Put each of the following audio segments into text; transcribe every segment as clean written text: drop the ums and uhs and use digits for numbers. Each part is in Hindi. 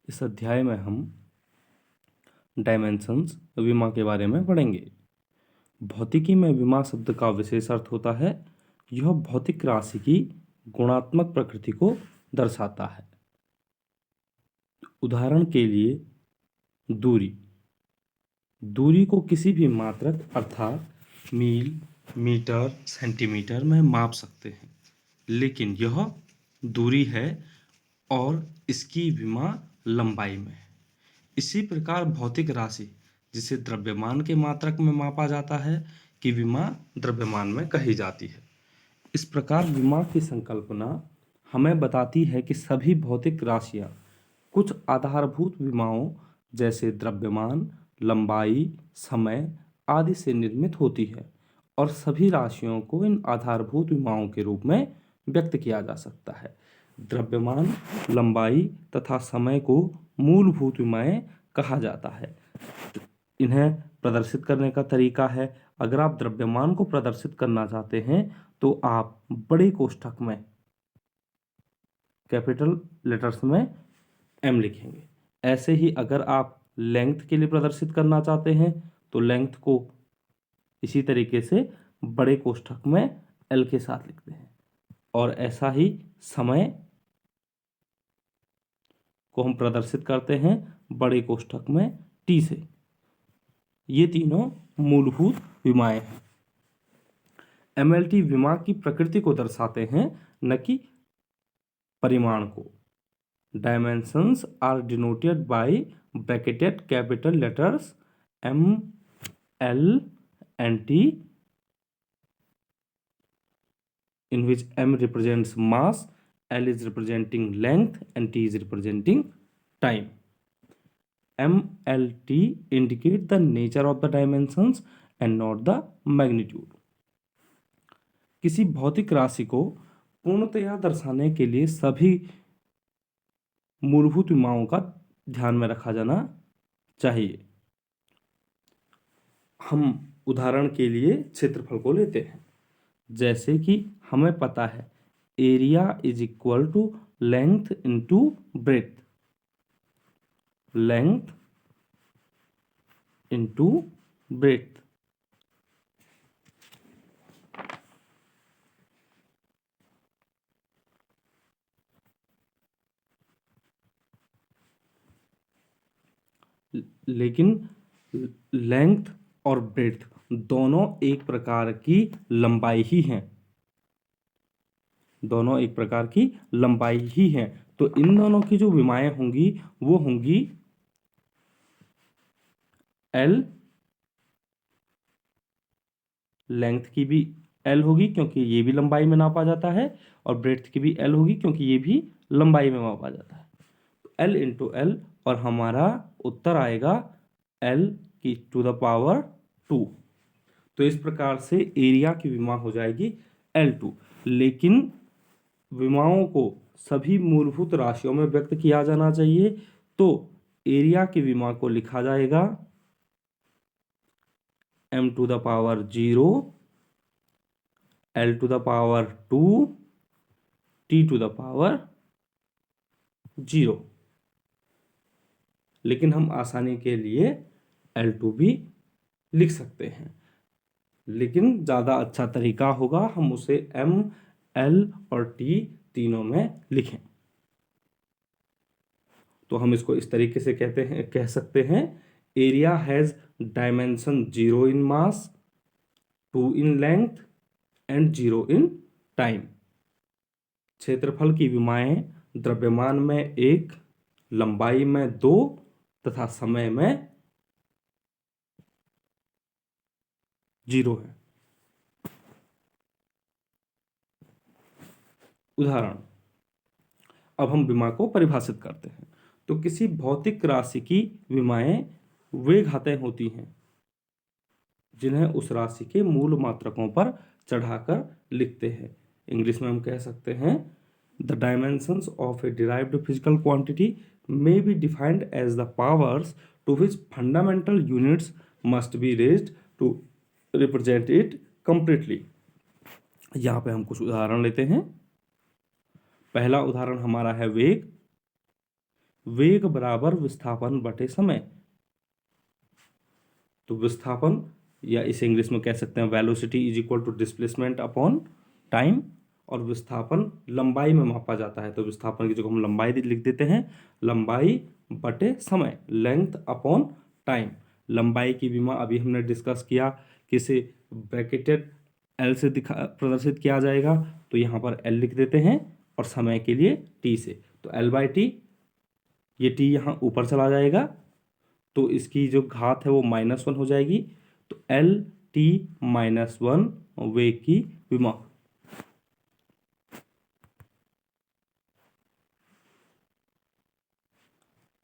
इस अध्याय में हम डायमेंशंस विमा के बारे में पढ़ेंगे। भौतिकी में विमा शब्द का विशेष अर्थ होता है यह भौतिक राशि की गुणात्मक प्रकृति को दर्शाता है। उदाहरण के लिए दूरी को किसी भी मात्रक अर्थात मील, मीटर, सेंटीमीटर में माप सकते हैं, लेकिन यह दूरी है और इसकी विमा लंबाई में है। इसी प्रकार भौतिक राशि जिसे द्रव्यमान के मात्रक में मापा जाता है कि विमा द्रव्यमान में कही जाती है। इस प्रकार विमा की संकल्पना हमें बताती है कि सभी भौतिक राशियां कुछ आधारभूत विमाओं जैसे द्रव्यमान, लंबाई, समय आदि से निर्मित होती है और सभी राशियों को इन आधारभूत विमाओं के रूप में व्यक्त किया जा सकता है। द्रव्यमान, लंबाई तथा समय को मूलभूत विमाएं कहा जाता है। इन्हें प्रदर्शित करने का तरीका है, अगर आप द्रव्यमान को प्रदर्शित करना चाहते हैं तो आप बड़े कोष्ठक में कैपिटल लेटर्स में एम लिखेंगे। ऐसे ही अगर आप लेंथ के लिए प्रदर्शित करना चाहते हैं तो लेंथ को इसी तरीके से बड़े कोष्ठक में एल के साथ लिखते हैं। और ऐसा ही समय को हम प्रदर्शित करते हैं बड़े कोष्ठक में टी से। ये तीनों मूलभूत विमाएं हैं। एमएलटी विमा की प्रकृति को दर्शाते हैं, न कि परिमाण को। Dimensions are denoted by bracketed capital letters M, L and T, in which m represents mass, l is representing length and t is representing time. MLT indicate the nature of the dimensions and not the magnitude. किसी भौतिक राशि को पूर्णतया दर्शाने के लिए सभी मूलभूत विमाओं का ध्यान में रखा जाना चाहिए। हम उदाहरण के लिए क्षेत्रफल को लेते हैं। जैसे कि हमें पता है area is equal to length into breadth, length into breadth. लेकिन लेंथ और ब्रेथ दोनों एक प्रकार की लंबाई ही हैं, दोनों एक प्रकार की लंबाई ही हैं। तो इन दोनों की जो विमाएं होंगी वो होंगी एल, लेंथ की भी एल होगी क्योंकि ये भी लंबाई में नापा जाता है, और ब्रेथ की भी एल होगी क्योंकि ये भी लंबाई में मापा जाता है। तो एल इंटू एल, और हमारा उत्तर आएगा एल की टू द पावर 2। तो इस प्रकार से एरिया की विमा हो जाएगी L2। लेकिन विमाओं को सभी मूलभूत राशियों में व्यक्त किया जाना चाहिए, तो एरिया की विमा को लिखा जाएगा m to the power 0, L to the power 2, T to the power 0। लेकिन हम आसानी के लिए L2 भी लिख सकते हैं, लेकिन ज़्यादा अच्छा तरीका होगा हम उसे M, L और T तीनों में लिखें। तो हम इसको इस तरीके से कह सकते हैं area has dimension 0 in mass, 2 in length and 0 in time. क्षेत्रफल की विमाएं द्रव्यमान में 1, लंबाई में 2 तथा समय में 0 है। उदाहरण, अब हम विमा को परिभाषित करते हैं। तो किसी भौतिक राशि की विमाएं वे घातें होती हैं जिन्हें उस राशि के मूल मात्रकों पर चढ़ाकर लिखते हैं। इंग्लिश में हम कह सकते हैं the dimensions of A derived physical quantity may be defined as the powers to which fundamental units must be raised to represent it completely। यहाँ पे हम कुछ उदाहरण लेते हैं। पहला उदाहरण हमारा है वेग। वेग बराबर विस्थापन बटे समय। तो विस्थापन, या इसे इंग्लिश में कह सकते हैं velocity is equal to displacement upon time, और विस्थापन लंबाई में मापा जाता है तो विस्थापन की जगह हम लंबाई लिख देते हैं, लंबाई बटे समय, लेंथ अपॉन टाइम। लंबाई की विमा अभी हमने डिस्कस किया कि इसे ब्रैकेटेड एल से दिखा प्रदर्शित किया जाएगा, तो यहाँ पर एल लिख देते हैं, और समय के लिए टी से, तो एल बाई टी, ये टी यहाँ ऊपर चला जाएगा तो इसकी जो घात है वो -1 हो जाएगी, तो एल टी -1 वेग की विमा।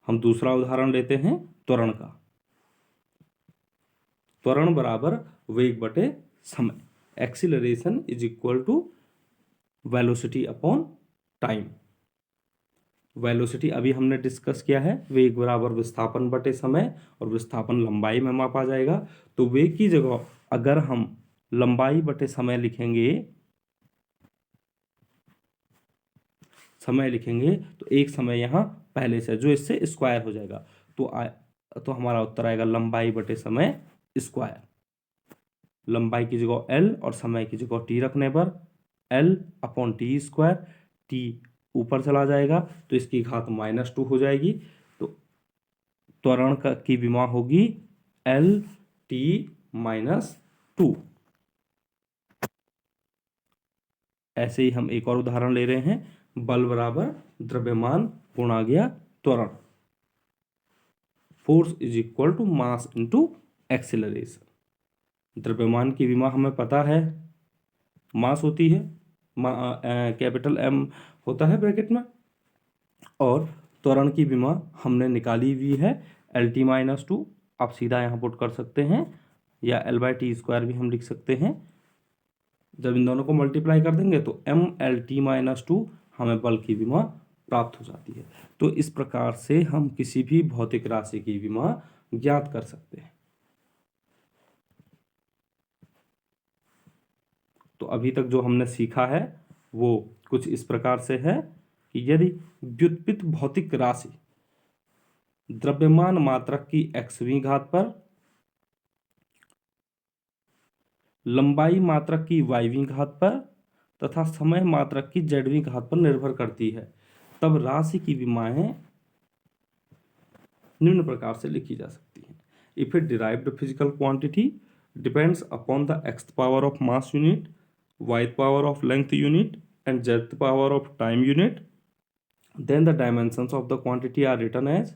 हम दूसरा उदाहरण लेते हैं त्वरण का। त्वरण बराबर वेग बटे समय, acceleration is equal to velocity upon time. Velocity अभी हमने डिस्कस किया है, वेग बराबर विस्थापन बटे समय, और विस्थापन लंबाई में मापा जाएगा। तो वेग की जगह अगर हम लंबाई बटे समय लिखेंगे, तो एक समय यहाँ पहले से जो इससे स्क्वायर हो जाएगा, तो हमारा उत्तर आएगा लंबाई बटे समय स्क्वायर। लंबाई की जगह एल और समय की जगह टी रखने पर L upon T square, T ऊपर चला जाएगा तो इसकी घात -2 हो जाएगी, तो त्वरण की विमा होगी एल टी -2। ऐसे ही हम एक और उदाहरण ले रहे हैं, बल बराबर द्रव्यमान गुणा गया त्वरण, force is equal to mass into acceleration. द्रव्यमान की विमा हमें पता है, मास होती है, कैपिटल एम होता है ब्रैकेट में, और त्वरण की विमा हमने निकाली हुई है एल टी -2, आप सीधा यहाँ पुट कर सकते हैं, या एल बाई टी स्क्वायर भी हम लिख सकते हैं। जब इन दोनों को मल्टीप्लाई कर देंगे तो एम एल टी -2 हमें बल की विमा प्राप्त हो जाती है। तो इस प्रकार से हम किसी भी भौतिक राशि की विमा ज्ञात कर सकते हैं। तो अभी तक जो हमने सीखा है वो कुछ इस प्रकार से है कि यदि व्युत्पन्न भौतिक राशि द्रव्यमान मात्रक की xवीं घात पर, लंबाई मात्रक की yवीं घात पर तथा समय मात्रक की zवीं घात पर निर्भर करती है, तब राशि की विमाएं निम्न प्रकार से लिखी जा सकती हैं। If A derived physical quantity depends upon the x power of mass unit, y power of length unit and z power of time unit, then the dimensions of the quantity are written as,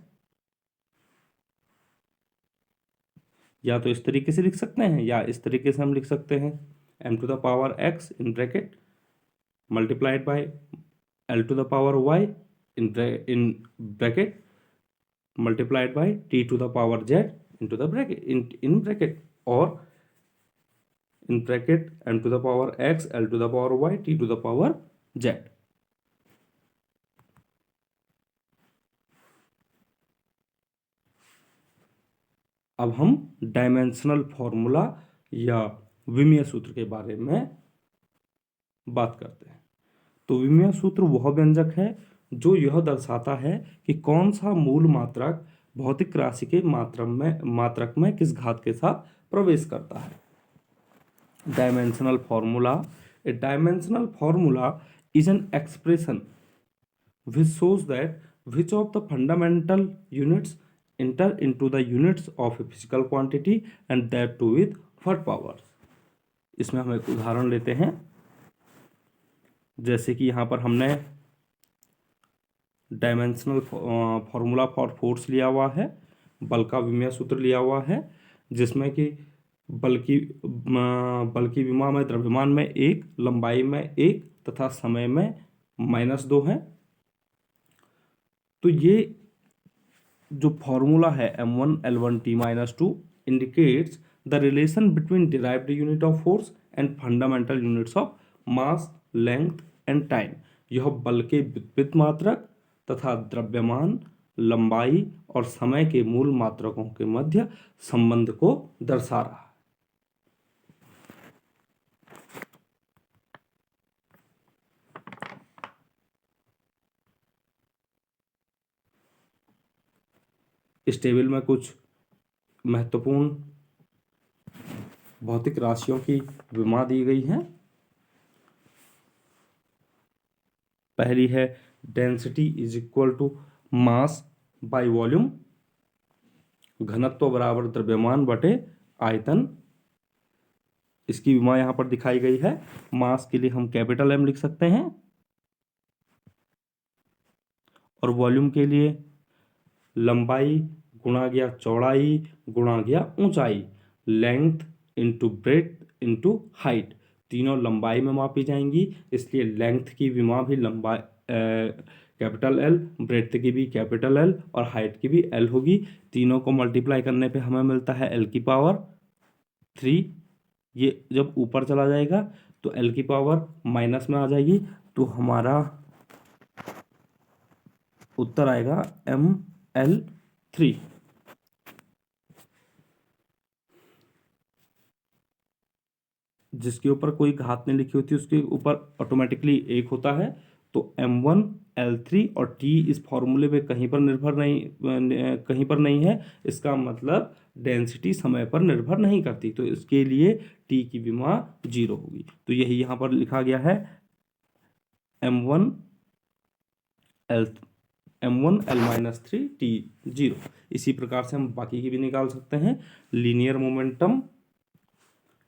या तो इस तरीके से लिख सकते हैं या इस तरीके से हम लिख सकते हैं, m to the power x in bracket multiplied by l to the power y in bracket multiplied by t to the power z into the bracket in bracket, or in bracket m to the power x l to the power y t to the power z। अब हम डायमेंशनल फॉर्मूला या विमीय सूत्र के बारे में बात करते हैं। तो विमीय सूत्र वह व्यंजक है जो यह दर्शाता है कि कौन सा मूल मात्रक भौतिक राशि के मात्रक में किस घात के साथ प्रवेश करता है। Dimensional formula, A dimensional formula is an expression which shows that which of the fundamental units enter into the units of a physical quantity and that too with what powers। इसमें हम एक उदाहरण लेते हैं, जैसे कि यहाँ पर हमने डायमेंशनल फॉर्मूला फॉर फोर्स लिया हुआ है, बल का विमीय सूत्र लिया हुआ है, जिसमें कि बल की विमा में द्रव्यमान में 1, लंबाई में 1 तथा समय में -2 है। तो ये जो फॉर्मूला है m1 l1 t -2 indicates the relation between derived unit of force and fundamental units of mass, length and time। यह बल के व्युत्पन्न मात्रक तथा द्रव्यमान, लंबाई और समय के मूल मात्रकों के मध्य संबंध को दर्शा रहा है। इस टेबल में कुछ महत्वपूर्ण भौतिक राशियों की विमा दी गई है। पहली है density is equal to mass by volume, घनत्व बराबर द्रव्यमान बटे आयतन। इसकी विमा यहां पर दिखाई गई है। मास के लिए हम कैपिटल एम लिख सकते हैं और वॉल्यूम के लिए लंबाई गुणा गया चौड़ाई गुणा गया ऊंचाई, length into breadth into height, तीनों लंबाई में मापी जाएंगी, इसलिए लेंथ की विमा भी लंबाई कैपिटल एल, ब्रेड्थ की भी कैपिटल एल और हाइट की भी एल होगी। तीनों को मल्टीप्लाई करने पे हमें मिलता है एल की पावर 3। ये जब ऊपर चला जाएगा तो एल की पावर माइनस में आ जाएगी, तो हमारा उत्तर आएगा ML3। जिसके ऊपर कोई घात नहीं लिखी होती उसके ऊपर ऑटोमेटिकली 1 होता है। तो M1 L3 और T इस फॉर्मूले में कहीं पर नहीं है। इसका मतलब डेंसिटी समय पर निर्भर नहीं करती, तो इसके लिए T की विमा 0 होगी। तो यही यहाँ पर लिखा गया है M1 L-3 T 0। इसी प्रकार से हम बाकी की भी निकाल सकते हैं। लीनियर मोमेंटम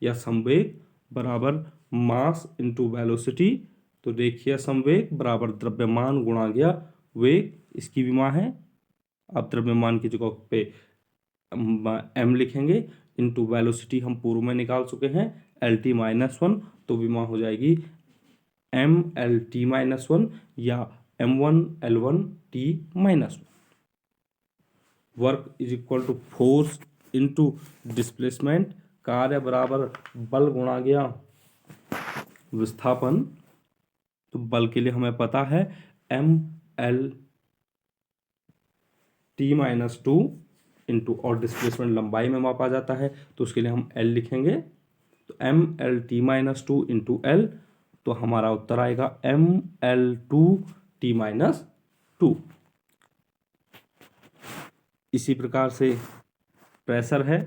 या संवेग बराबर मास इंटू वेलोसिटी, तो देखिए संवेग बराबर द्रव्यमान गुणा गया वेग, इसकी विमा है। अब द्रव्यमान की जगह पे m लिखेंगे, इंटू वेलोसिटी हम पूर्व में निकाल चुके हैं LT-1, तो विमा हो जाएगी MLT-1 या M1L1T-1। Work is equal to force into displacement, कार्य बराबर बल गुणा गया विस्थापन। तो बल के लिए हमें पता है MLT-2 इंटू, और डिस्प्लेसमेंट लंबाई में मापा जाता है तो उसके लिए हम L लिखेंगे। तो MLT-2 इंटू L, तो हमारा उत्तर आएगा ML2T-2। इसी प्रकार से प्रेशर है,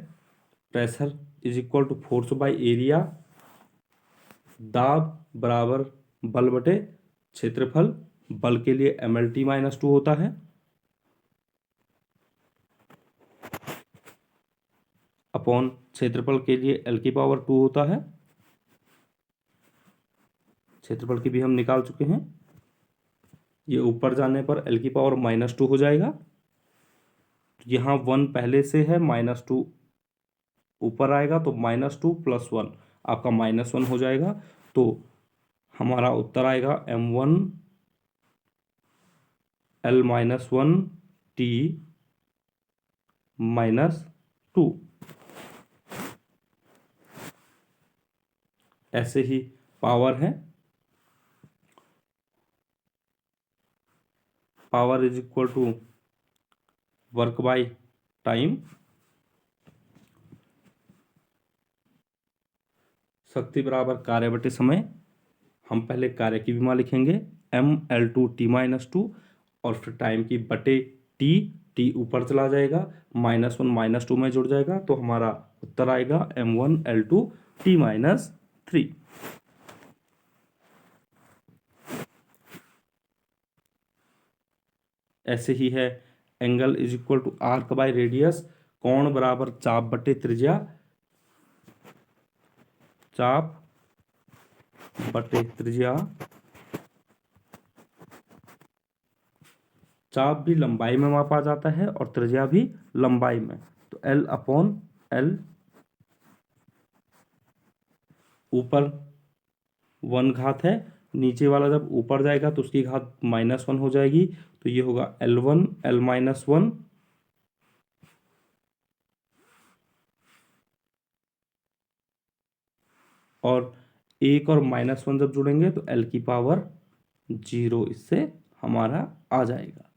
pressure is equal to force by area, दाब बराबर बल बटे क्षेत्रफल। बल के लिए MLT-2 होता है, अपॉन क्षेत्रफल के लिए L की पावर 2 होता है। क्षेत्रफल की भी हम निकाल चुके हैं, ये ऊपर जाने पर L की पावर -2 हो जाएगा। यहाँ 1 पहले से है, -2 ऊपर आएगा तो -2 + 1 आपका -1 हो जाएगा। तो हमारा उत्तर आएगा M1 L-1T-2। ऐसे ही पावर है, power is equal to work by time. शक्ति बराबर कार्य बटे समय। हम पहले कार्य की विमा लिखेंगे ML2T-2 और फिर टाइम की बटे T ऊपर चला जाएगा, -1 -2 में जुड़ जाएगा, तो हमारा उत्तर आएगा M1L2T-3। ऐसे ही है angle is equal to arc by radius, कोण बराबर चाप बटे त्रिज्या, चाप बटे त्रिज्या। चाप भी लंबाई में मापा जाता है और त्रिज्या भी लंबाई में, तो L/L। ऊपर 1 घात है, नीचे वाला जब ऊपर जाएगा तो उसकी घात -1 हो जाएगी, तो ये होगा L1 L-1। और 1 और -1 जब जुड़ेंगे तो L की पावर 0 इससे हमारा आ जाएगा।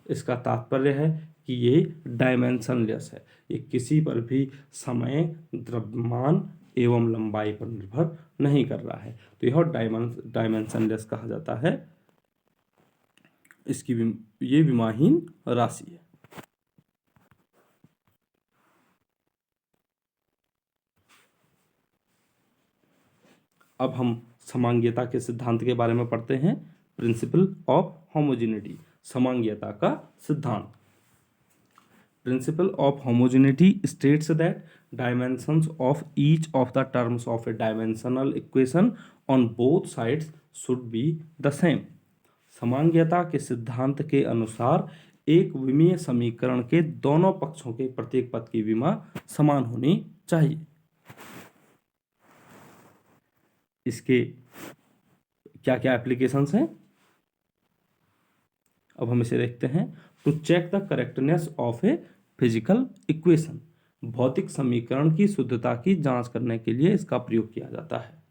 इसका तात्पर्य है कि ये डायमेंशनलेस है, ये किसी पर भी समय, द्रव्यमान एवं लंबाई पर निर्भर नहीं कर रहा है, तो यह डायमेंशनलेस कहा जाता है। इसकी ये विमाहीन राशि है। अब हम समांगीयता के सिद्धांत के बारे में पढ़ते हैं। प्रिंसिपल ऑफ होमोजेनिटी, समांगीयता का सिद्धांत। Principle of homogeneity states that dimensions of each of the terms of a dimensional equation on both sides should be the same. समांगीयता के सिद्धांत के अनुसार एक विमीय समीकरण के दोनों पक्षों के प्रत्येक पद की विमा समान होनी चाहिए। इसके क्या क्या एप्लीकेशंस हैं, अब हम इसे देखते हैं। To check the correctness of a physical equation, भौतिक समीकरण की शुद्धता की जांच करने के लिए इसका प्रयोग किया जाता है।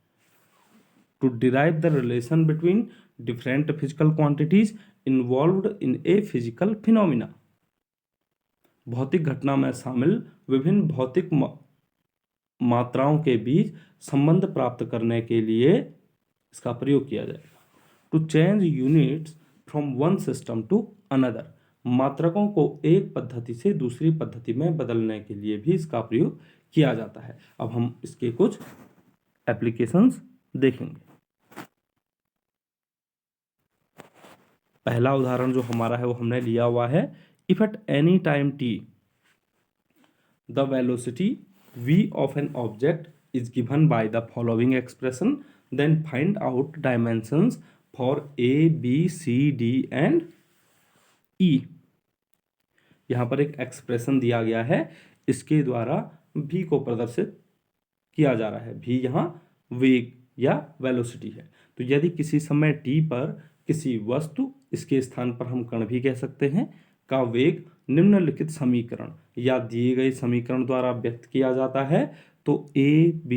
To derive the relation between different physical quantities involved in a physical phenomena, भौतिक घटना में शामिल विभिन्न भौतिक मात्राओं के बीच संबंध प्राप्त करने के लिए इसका प्रयोग किया जाएगा। To change units from one system to another, मात्रकों को एक पद्धति से दूसरी पद्धति में बदलने के लिए भी इसका प्रयोग किया जाता है। अब हम इसके कुछ एप्लीकेशंस देखेंगे। पहला उदाहरण जो हमारा है वो हमने लिया हुआ है, if at any time t the velocity v of an object is given by the following expression, then find out dimensions for a, b, c, d and e। यहाँ पर एक एक्सप्रेशन दिया गया है, इसके द्वारा v को प्रदर्शित किया जा रहा है। v यहाँ वेग या वेलोसिटी है। तो यदि किसी समय t पर किसी वस्तु, इसके स्थान पर हम कण भी कह सकते हैं, का वेग निम्नलिखित समीकरण या दिए गए समीकरण द्वारा व्यक्त किया जाता है, तो a, b,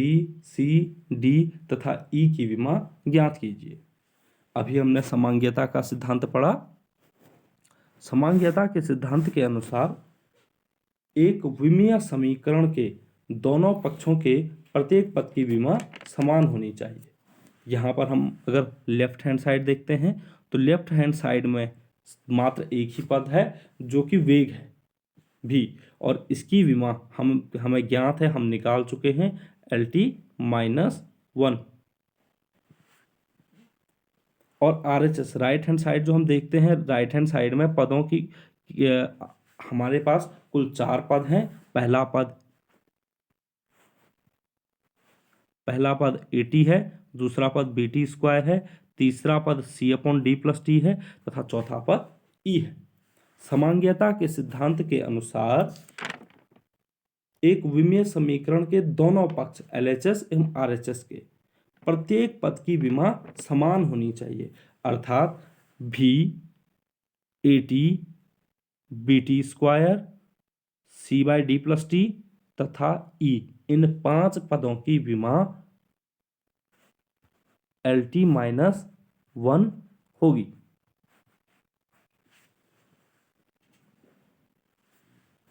c, d तथा e की विमा ज्ञात कीजिए। अभी हमने समांगीयता का सिद्धांत पढ़ा। समांगीयता के सिद्धांत के अनुसार एक विमीय समीकरण के दोनों पक्षों के प्रत्येक पद की विमा समान होनी चाहिए। यहाँ पर हम अगर लेफ्ट हैंड साइड देखते हैं तो लेफ्ट हैंड साइड में मात्र एक ही पद है जो कि वेग है v, और इसकी विमा हमें ज्ञात है, हम निकाल चुके हैं, LT-1। और RHS राइट हैंड साइड जो हम देखते हैं, राइट हैंड साइड में पदों की हमारे पास कुल 4 पद हैं। पहला पद AT है, दूसरा पद BT² है, तीसरा पद C/D+T है तथा चौथा पद E है। समांगीयता के सिद्धांत के अनुसार एक विमीय समीकरण के दोनों पक्ष LHS एवं RHS के प्रत्येक पद की विमा समान होनी चाहिए, अर्थात V, AT, BT², C/D+T तथा E, इन 5 पदों की विमा LT-1 होगी।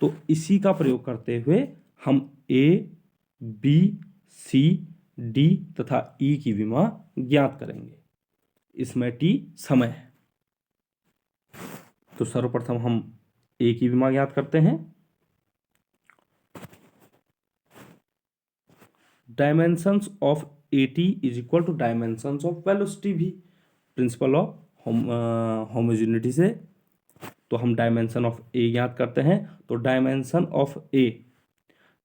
तो इसी का प्रयोग करते हुए हम A, B, C, D तथा E की विमा ज्ञात करेंगे। इसमें T समय है। तो सर्वप्रथम हम A की विमा ज्ञात करते हैं। Dimensions of AT is equal to dimensions of velocity v, principle of homogeneity से। तो हम डायमेंशन ऑफ A ज्ञात करते हैं। तो डायमेंशन ऑफ A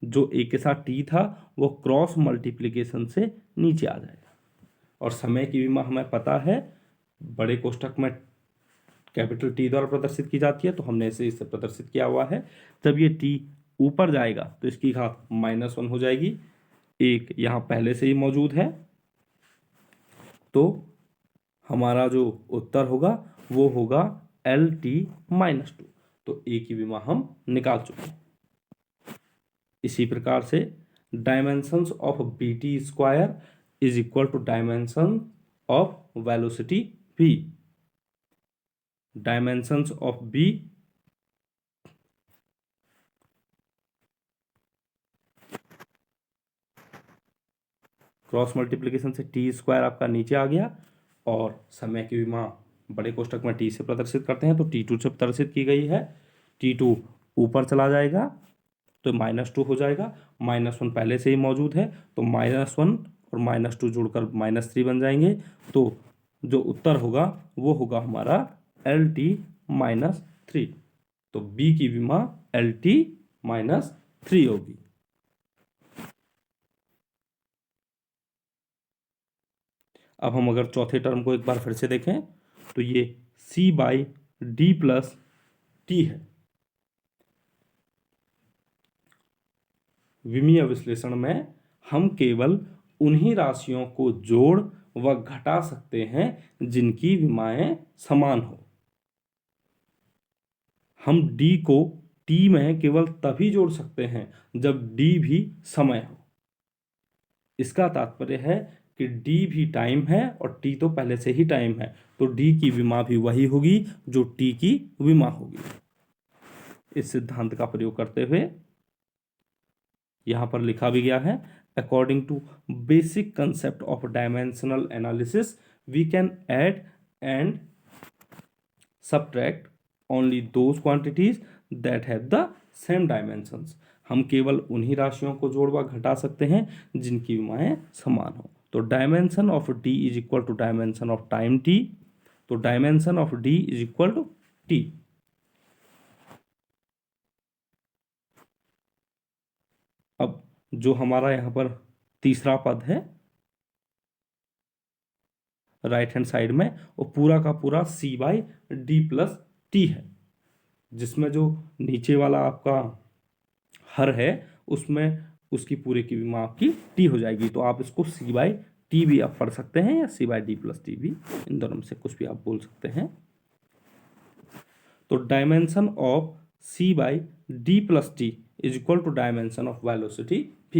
जो A के साथ T था वो क्रॉस मल्टीप्लिकेशन से नीचे आ जाएगा। और समय की विमा हमें पता है, बड़े कोष्ठक में कैपिटल T द्वारा प्रदर्शित की जाती है, तो हमने इसे प्रदर्शित किया हुआ है। जब ये T ऊपर जाएगा तो इसकी घात -1 हो जाएगी। एक यहाँ पहले से ही मौजूद है, तो हमारा जो उत्तर होगा वो होगा LT-2। तो A की विमा हम निकाल चुके हैं। इसी प्रकार से dimensions of BT² is equal to dimension of velocity v। Dimensions of B cross multiplication से T² आपका नीचे आ गया, और समय की विमा बड़े कोष्ठक में T से प्रदर्शित करते हैं, तो T2 से प्रदर्शित की गई है। T2 ऊपर चला जाएगा तो -2 हो जाएगा। -1 पहले से ही मौजूद है, तो -1 और -2 जोड़कर -3 बन जाएंगे। तो जो उत्तर होगा वो होगा हमारा LT-3। तो बी की विमा LT-3 होगी। अब हम अगर चौथे टर्म को एक बार फिर से देखें तो ये C/D+T है। विमीय विश्लेषण में हम केवल उन्हीं राशियों को जोड़ व घटा सकते हैं जिनकी विमाएं समान हो। हम D को T में केवल तभी जोड़ सकते हैं जब D भी समय हो। इसका तात्पर्य है कि D भी टाइम है और T तो पहले से ही टाइम है, तो D की विमा भी वही होगी जो T की विमा होगी। इस सिद्धांत का प्रयोग करते हुए यहां पर लिखा भी गया है, according to basic concept of dimensional analysis we can add and subtract only those quantities that have the same dimensions. हम केवल उन्हीं राशियों को जोड़ व घटा सकते हैं जिनकी विमाएं समान हो। तो dimension of D is equal to dimension of time T. तो dimension of D is equal to T. अब जो हमारा यहां पर तीसरा पद है राइट हैंड साइड में, वो पूरा का पूरा C/D+T है, जिसमें जो नीचे वाला आपका हर है उसमें उसकी पूरे की विमा आपकी T हो जाएगी। तो आप इसको C/T भी आप पढ़ सकते हैं या C/D+T भी, इन दोनों में से कुछ भी आप बोल सकते हैं। तो dimension of C/D+T is equal to dimension of velocity V।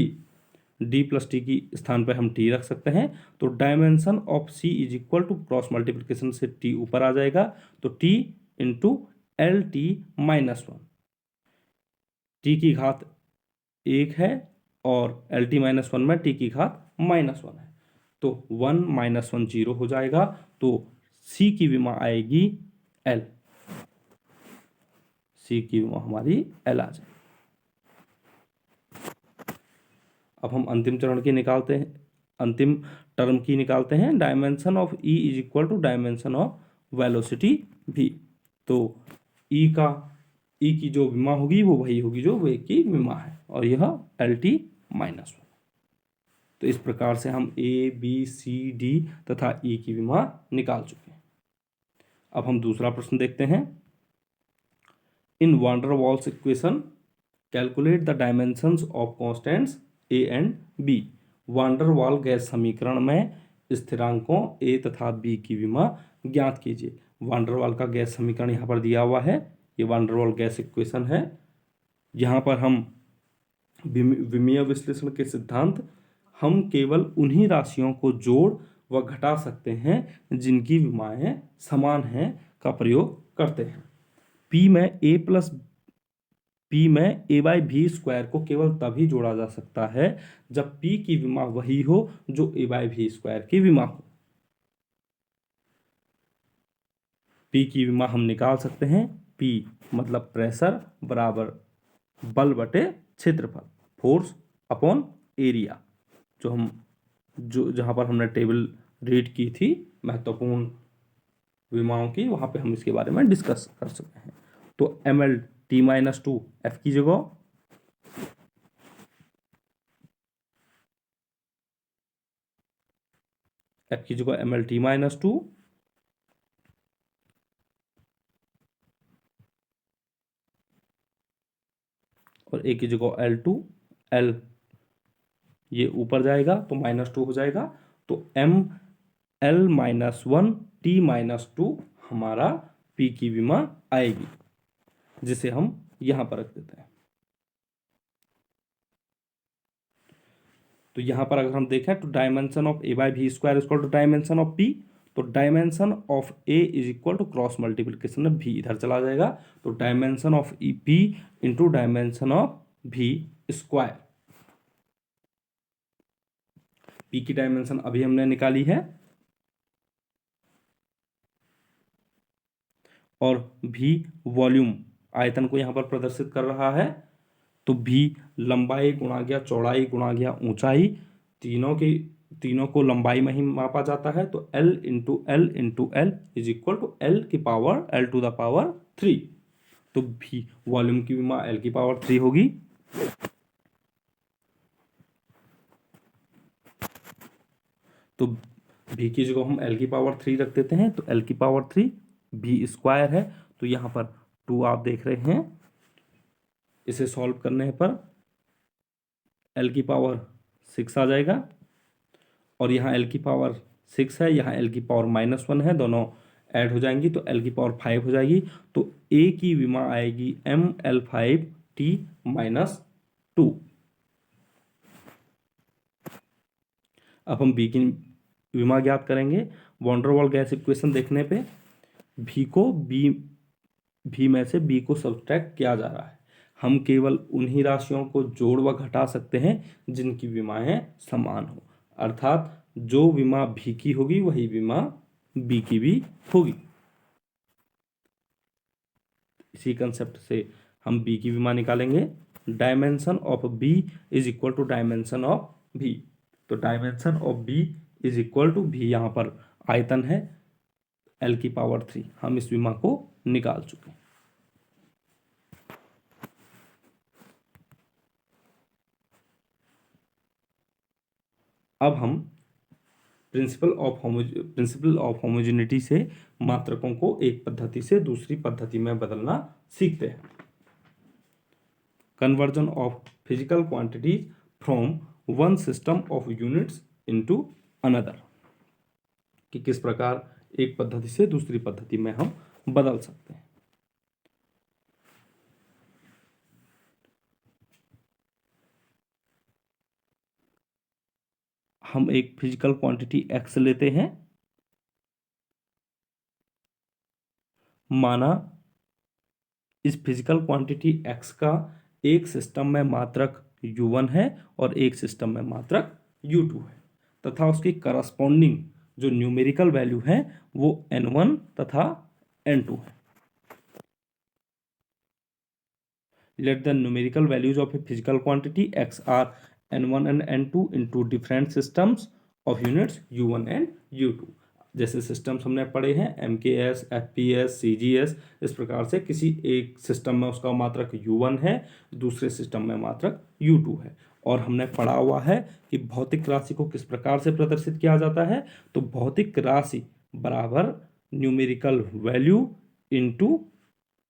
D+T की स्थान पर हम T रख सकते हैं। तो dimension of C is equal to cross multiplication से T ऊपर आ जाएगा, तो T इंटू LT-1। T की घात 1 है और LT-1 में T की घात -1 है, तो 1 - 1 0 हो जाएगा। तो C की विमा आएगी L। C की विमा हमारी L आ जाएगी। अब हम अंतिम चरण की निकालते हैं, अंतिम टर्म की निकालते हैं। Dimension of E is equal to dimension of velocity V। तो E की जो विमा होगी वो वही होगी जो वेग की विमा है, और यह LT-1। तो इस प्रकार से हम A, B, C, D तथा E की विमा निकाल चुके हैं। अब हम दूसरा प्रश्न देखते हैं। In van der Waals equation calculate the dimensions of constants A and B। Van der वाल गैस समीकरण में स्थिरांकों A तथा B की विमा ज्ञात कीजिए। वान डेर वाल का गैस समीकरण यहाँ पर दिया हुआ है, ये वान डेर वाल गैस इक्वेशन है। यहाँ पर हम विमीय विश्लेषण के सिद्धांत, हम केवल उन्हीं राशियों को जोड़ व घटा सकते हैं जिनकी विमाएं समान हैं का प्रयोग करते हैं। P में A/V² को केवल तभी जोड़ा जा सकता है जब P की विमा वही हो जो A/V² की विमा हो। P की विमा हम निकाल सकते हैं, P मतलब प्रेशर बराबर बल बटे क्षेत्रफल, फोर्स अपॉन एरिया। जो जहां पर हमने टेबल रीड की थी महत्वपूर्ण विमाओं की, वहां पे हम इसके बारे में डिस्कस कर सकते हैं। तो MLT-2 F की जगह MLT-2 और A की जगह L2, L ये ऊपर जाएगा तो -2 हो जाएगा। तो ML-1T-2 हमारा P की विमा आएगी, जिसे हम यहां पर रख देते हैं। तो यहां पर अगर हम देखें तो dimension of A/V² equal to dimension of P। तो dimension of A is equal to cross multiplication में V इधर चला जाएगा, तो dimension of P into dimension of V²। P की डायमेंशन अभी हमने निकाली है और V वॉल्यूम आयतन को यहां पर प्रदर्शित कर रहा है। तो V लंबाई गुणा गया चौड़ाई गुणा गया ऊंचाई, तीनों की तीनों को लंबाई में ही मापा जाता है, तो L into L into L is equal to L की power L to the power 3। तो भी वॉल्यूम की विमा L की पावर 3 होगी। तो भी की जगह हम L की पावर 3 रख देते हैं, तो L की पावर 3 भी स्क्वायर है, तो यहाँ पर 2 आप देख रहे हैं। इसे सॉल्व करने पर L की पावर 6 आ जाएगा, और यहाँ L की पावर 6 है, यहाँ L की पावर -1 है, दोनों ऐड हो जाएंगी तो L की पावर 5 हो जाएगी। तो A की विमा आएगी ML5T-2। अब हम B की विमा ज्ञात करेंगे। वॉन डेर वाल गैस इक्वेशन देखने पे भी में से B को सब्ट्रैक्ट किया जा रहा है। हम केवल उन्हीं राशियों को जोड़ व घटा सकते हैं जिनकी विमाएं समान हो, अर्थात जो विमा भी की होगी वही विमा बी की भी होगी। इसी कंसेप्ट से हम बी की विमा निकालेंगे। Dimension of B is equal to dimension of B. तो dimension of B is equal to B, यहां पर आयतन है L की पावर 3। हम इस विमा को निकाल चुके हैं। अब हम प्रिंसिपल ऑफ होमोजेनिटी से मात्रकों को एक पद्धति से दूसरी पद्धति में बदलना सीखते हैं। Conversion of physical quantities from one system of units into another, कि किस प्रकार एक पद्धति से दूसरी पद्धति में हम बदल सकते हैं। हम एक फिजिकल क्वांटिटी x लेते हैं, माना इस फिजिकल क्वांटिटी x का एक सिस्टम में मात्रक u1 है और एक सिस्टम में मात्रक u2 है, तथा उसकी करस्पॉन्डिंग जो न्यूमेरिकल वैल्यू है वो n1 तथा n2 है। Let the numerical values of a physical quantity x are n1 and n2 into different systems of units u1 and u2। जैसे सिस्टम्स हमने पढ़े हैं MKS, FPS, CGS, इस प्रकार से किसी एक सिस्टम में उसका मात्रक u1 है, दूसरे सिस्टम में मात्रक u2 है। और हमने पढ़ा हुआ है कि भौतिक राशि को किस प्रकार से प्रदर्शित किया जाता है। तो भौतिक राशि बराबर न्यूमेरिकल वैल्यू इनटू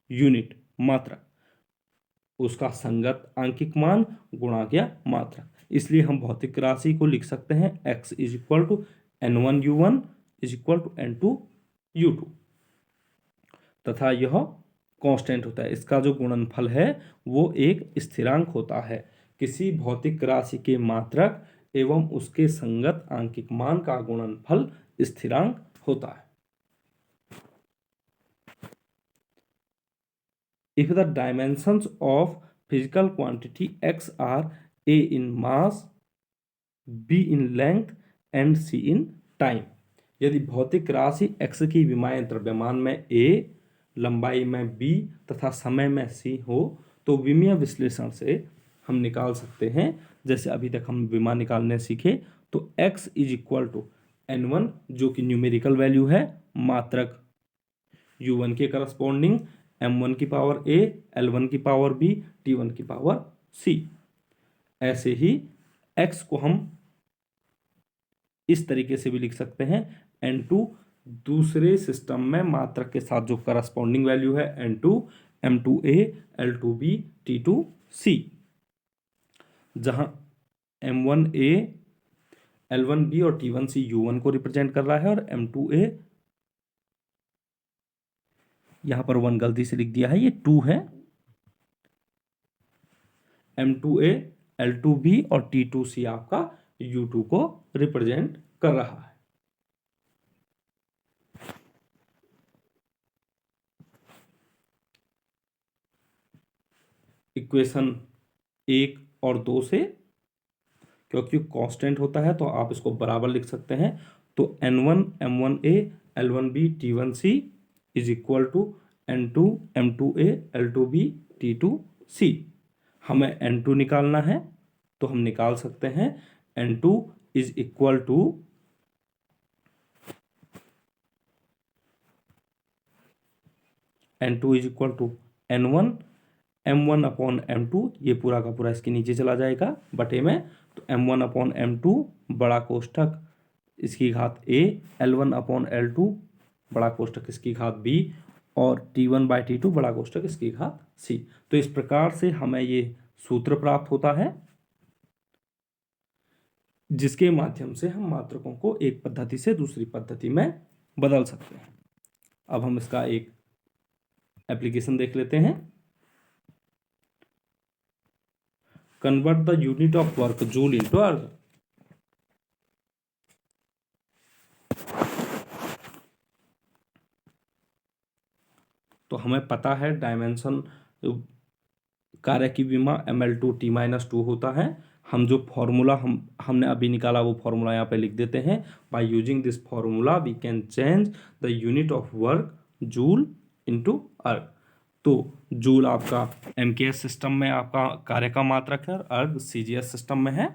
यूनिट मात्रक, उसका संगत आंकिक मान गुणा किया मात्रक। इसलिए हम भौतिक राशि को लिख सकते हैं x is equal to n1u1 is equal to n2u2, तथा यह कांस्टेंट होता है। इसका जो गुणनफल है वो एक स्थिरांक होता है। किसी भौतिक राशि के मात्रक एवं उसके संगत आंकिक मान का गुणनफल स्थिरांक होता है। If the dimensions of physical quantity x are a in mass, b in length and c in time, यदि भौतिक राशि x की विमाएं द्रव्यमान में a, लंबाई में b तथा समय में c हो, तो विमीय विश्लेषण से हम निकाल सकते हैं। जैसे अभी तक हम विमा निकालने सीखे, तो x is equal to n1 जो कि न्यूमेरिकल वैल्यू है, मात्रक u1 के करस्पॉन्डिंग m1 की पावर a, l1 की पावर b, t1 की पावर c। ऐसे ही x को हम इस तरीके से भी लिख सकते हैं n2 दूसरे सिस्टम में मात्रक के साथ जो करस्पॉन्डिंग वैल्यू है n2, m2a, l2b, t2c, जहां m1a, l1b और t1c u1 को रिप्रेजेंट कर रहा है और m2a, यहां पर 1 गलती से लिख दिया है, ये 2 है, m2a, l2b और t2c आपका u2 को रिप्रेजेंट कर रहा है। इक्वेशन 1 और 2 से, क्योंकि कांस्टेंट होता है तो आप इसको बराबर लिख सकते हैं। तो n1 m1a, l1b, t1c is equal to n2 m2a, l2b, t2c। हमें n2 निकालना है तो हम निकाल सकते हैं n2 is equal to N2 is equal to N1, M1 upon M2, ये पूरा का पूरा इसके नीचे चला जाएगा बटे में, तो M1 अपॉन M2 बड़ा कोष्ठक इसकी घात A, L1 अपॉन L2 बड़ा कोष्ठक इसकी घात B, और T1 बाई T2 बड़ा कोष्ठक इसकी घात C। तो इस प्रकार से हमें ये सूत्र प्राप्त होता है, जिसके माध्यम से हम मात्रकों को एक पद्धति से दूसरी पद्धति में बदल सकते हैं। अब हम इसका एक एप्लीकेशन देख लेते हैं। Convert the unit of work joule into erg. तो हमें पता है डायमेंशन कार्य की विमा ml2t-2 होता है। हम जो फॉर्मूला हमने अभी निकाला वो फॉर्मूला यहाँ पे लिख देते हैं। By using this formula we can change the unit of work joule into erg. तो जूल आपका MKS सिस्टम में आपका कार्य का मात्रक है, अर्ग CGS सिस्टम में है।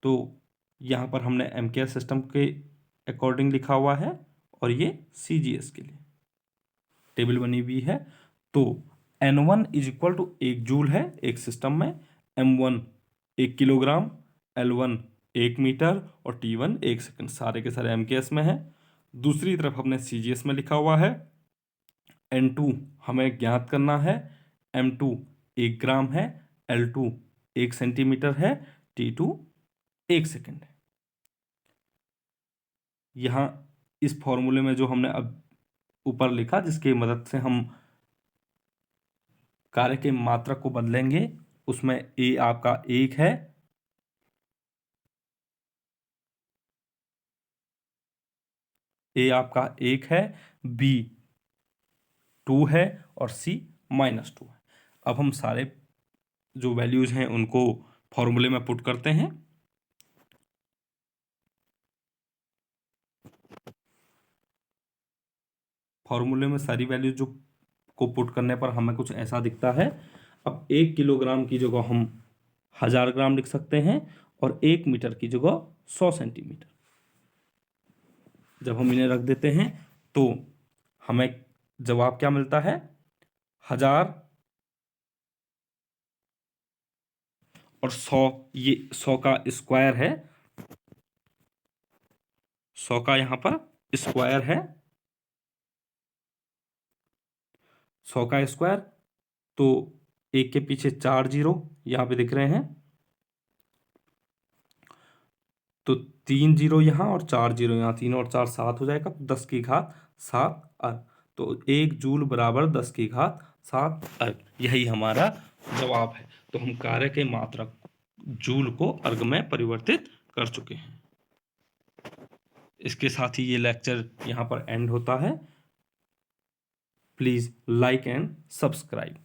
तो यहाँ पर हमने MKS सिस्टम के अकॉर्डिंग लिखा हुआ है और ये CGS के लिए टेबल बनी हुई है। तो N1 is equal to 1 joule है एक सिस्टम में, M1 1 किलोग्राम, L1 1 मीटर और T1 1 सेकंड, सारे के सारे MKS में है। दूसरी तरफ हमने CGS में लिखा हुआ है, N2 हमें ज्ञात करना है, M2 1 ग्राम है, L2 1 सेंटीमीटर है, T2 1 सेकंड है। यहाँ इस फॉर्मूले में जो हमने अब ऊपर लिखा, जिसकी मदद से हम कार्य के मात्रक को बदलेंगे, उसमें A आपका 1 है, A आपका 1 है, B 2 है और C -2 है। अब हम सारे जो वैल्यूज हैं उनको फॉर्मूले में पुट करते हैं। फॉर्मूले में सारी वैल्यूज जो को पुट करने पर हमें कुछ ऐसा दिखता है। अब 1 किलोग्राम की जगह हम 1000 ग्राम लिख सकते हैं और 1 मीटर की जगह 100 सेंटीमीटर। जब हम इन्हें रख देते हैं तो हमें जवाब क्या मिलता है, 1000 और 100, ये 100 का स्क्वायर है, 100 का यहाँ पर स्क्वायर है, 100 का स्क्वायर, तो 1 के पीछे 4 जीरो यहाँ पे दिख रहे हैं, तो 3 जीरो यहाँ और 4 जीरो यहाँ, 3 और 4 7 हो जाएगा, 10 की घात 7 अर्ग। तो 1 जूल बराबर 10 की घात 7 अर्ग, यही हमारा जवाब है। तो हम कार्य के मात्रक जूल को अर्ग में परिवर्तित कर चुके हैं। इसके साथ ही ये लेक्चर यहाँ पर एंड होता है। Please like and subscribe.